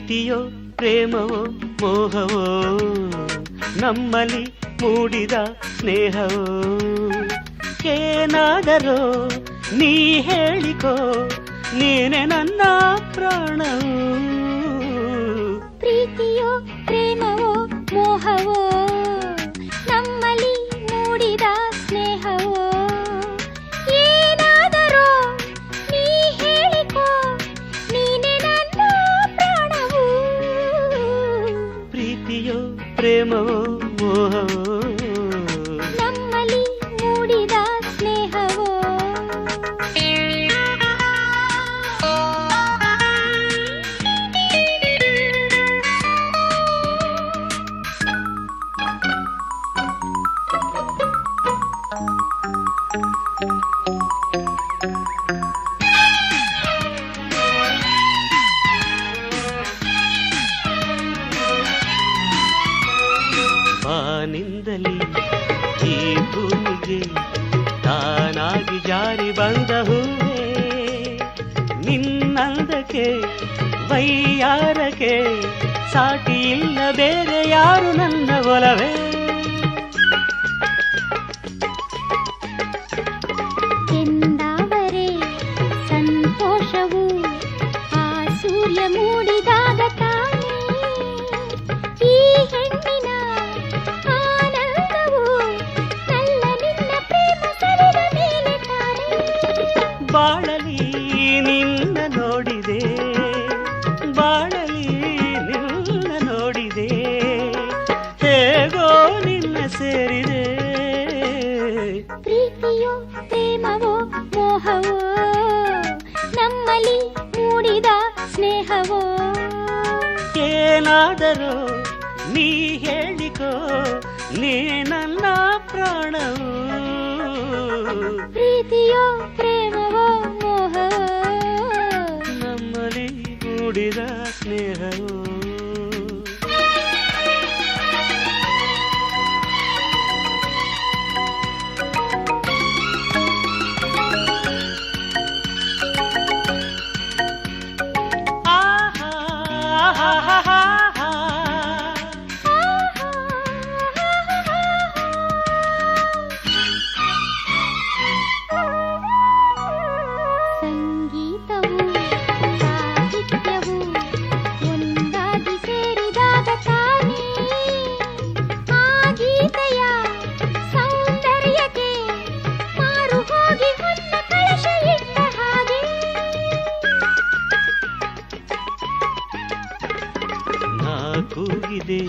ಪ್ರೀತಿಯೋ ಪ್ರೇಮವೋ ಮೋಹವೋ ನಮ್ಮಲ್ಲಿ ಮೂಡಿದ ಸ್ನೇಹವೋ ಏನಾದರೂ ನೀ ಹೇಳಿಕೋ ನೀನೆ ನನ್ನ ಪ್ರಾಣವು ಪ್ರೀತಿಯೋ ಪ್ರೇಮವೋ ಮೋಹವೋ ನಮ್ಮಲ್ಲಿ ಮೂಡಿದ ಸ್ನೇಹವೋ ಏನಾದರೂ ನೀ ಹೇಳಿಕೋ ನೀನೆ ನನ್ನ ಪ್ರಾಣವು ಪ್ರೀತಿಯೋ ಪ್ರೇಮವೋ ಮೋಹವೋ ನಮ್ಮಲ್ಲಿ ಮೂಡಿದ ಸ್ನೇಹವೋ ಬಾನಿಂದಲೇ ಈ ಭೂಮಿಗೆ ತಾನಾಗಿ ಜಾರಿ ಬಂದ ಹೂವೇ ನಿನ್ನಂದಕ್ಕೆ ವೈಯಾರಕ್ಕೆ ಸಾಟಿ ಇಲ್ಲ ಬೇರೆ ಯಾರು ನನ್ನ ಒಲವೇ ಎಂದಾವರೆ ಸಂತೋಷವು ಆ ಸೂರ್ಯ ಮೂಡಿದಾಗ ತಾನೇ ಈ ಹೆಣ್ಣಿನ ಆನಂದವು ನನ್ನ ನಿನ್ನ ಪ್ರೇಮ ಸರಿದ ಮೇಲೆ ತಾನೇ ಬಾಳಲಿ ನಿನ್ನ ನೋಡಿದೆ ಬಾಳಲಿ ನಿನ್ನ ನೋಡಿದೆ ಹೇಗೋ ನಿನ್ನ ಸೇರಿದೆ ಪ್ರೀತಿಯೋ ಪ್ರೇಮವೋ ಮೋಹವೋ ನಮ್ಮಲ್ಲಿ ಮೂಡಿದ ಸ್ನೇಹವೋ ಏನಾದರೂ ನೀ ಹೇಳಿಕೋ ನೀ ನನ್ನ ಪ್ರಾಣವು ಪ್ರೀತಿಯೋ ಪ್ರೇಮವೋ ಮೋಹವೋ ನಮ್ಮಲ್ಲಿ ಮೂಡಿದ ಸ್ನೇಹವು ಸಂಗೀತವು ಸಾಹಿತ್ಯವು ಒಂದಾಗಿ ಸೇರಿದಾಗ ತಾನೇ ಆ ಗೀತೆಯ ಸೌಂದರ್ಯಕ್ಕೆ ಮಾರು ಹೋಗಿ ಹೊನ್ನ ಕಳಶ ಇಟ್ಟ ಹಾಗೆ ನಾ ಕೂಗಿದೆ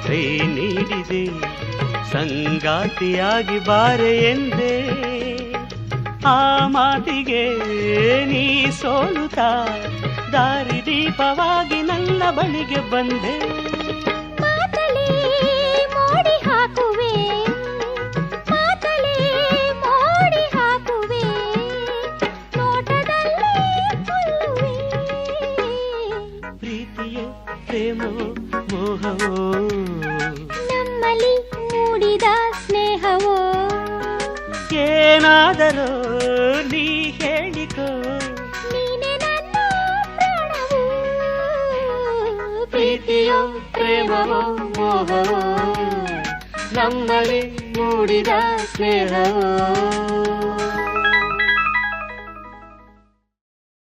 ಕೈ ನೀಡಿದೆ ಸಂಗಾತಿಯಾಗಿ ಬಾರೆ ಎಂದೆ ಆ ಮಾತಿಗೆ ನೀ ಸೋಲುತ್ತಾ ದಾರಿ ದೀಪವಾಗಿ ನನ್ನ ಬಳಿಗೆ ಬಂದೆ ಮಾತಲೇ ಮೋಡಿ ಹಾಕುವೆ ಮಾತಲೇ ಮೋಡಿ ಹಾಕುವೆ ನೋಟದಲ್ಲೇ ಕೊಲ್ಲುವೆ ಪ್ರೀತಿಯೋ ಪ್ರೇಮವೋ ಮೋಹವೋ ನಮ್ಮಲ್ಲಿ ಮೂಡಿದ ಸ್ನೇಹವೋ ಏನಾದರೂ ನೀ ಹೇಳಿಕೋ ನೀನೆ ನನ್ನ ಪ್ರಾಣವು ಪ್ರೀತಿಯೋ ಪ್ರೇಮವೋ ಮೋಹವೋ ನಮ್ಮಲ್ಲಿ ಮೂಡಿದ ಸ್ನೇಹವೋ